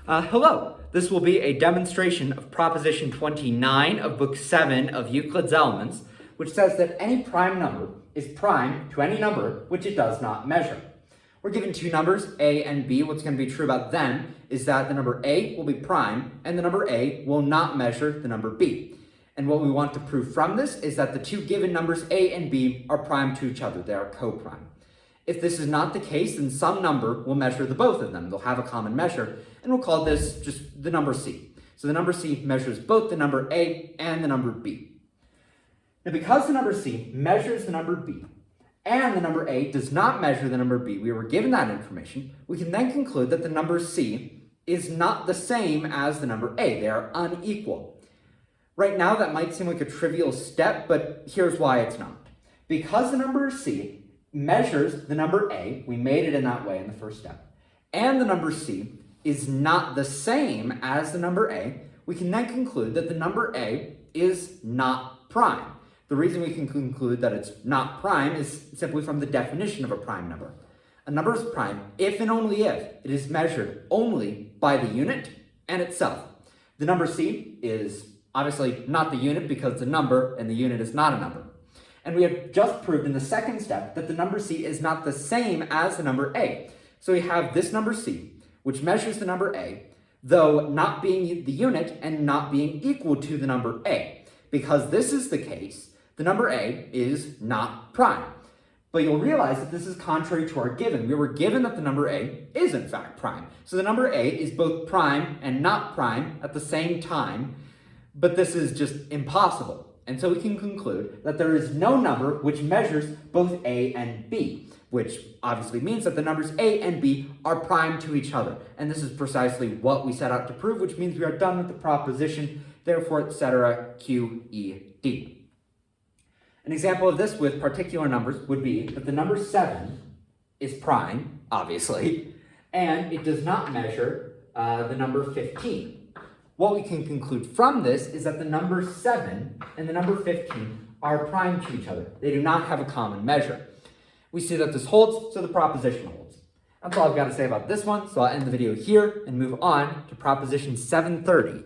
Hello, this will be a demonstration of Proposition 29 of Book 7 of Euclid's Elements, which says that any prime number is prime to any number which it does not measure. We're given two numbers, a and b. What's going to be true about them is that the number a will be prime and the number a will not measure the number b. And what we want to prove from this is that the two given numbers a and b are prime to each other. They are co-prime. If this is not the case, then some number will measure the both of them. They'll have a common measure, and we'll call this just the number c. So the number c measures both the number a and the number b. Now, because the number c measures the number b, and the number a does not measure the number b, we were given that information, we can then conclude that the number c is not the same as the number a. They are unequal. Right now, that might seem like a trivial step, but here's why it's not. Because the number c measures the number a, we made it in that way in the first step, and the number c is not the same as the number a, we can then conclude that the number a is not prime. The reason we can conclude that it's not prime is simply from the definition of a prime number. A number is prime if and only if it is measured only by the unit and itself. The number c is obviously not the unit because it's a number and the unit is not a number. And we have just proved in the second step that the number c is not the same as the number a. So we have this number c, which measures the number a, though not being the unit and not being equal to the number a. Because this is the case, the number a is not prime. But you'll realize that this is contrary to our given. We were given that the number a is in fact prime. So the number a is both prime and not prime at the same time, but this is just impossible. And so we can conclude that there is no number which measures both a and b, which obviously means that the numbers a and b are prime to each other. And this is precisely what we set out to prove, which means we are done with the proposition, therefore, etc., q, e, d. An example of this with particular numbers would be that the number 7 is prime, obviously, and it does not measure the number 15. What we can conclude from this is that the number 7 and the number 15 are prime to each other. They do not have a common measure. We see that this holds, so the proposition holds. That's all I've got to say about this one, so I'll end the video here and move on to Proposition 730.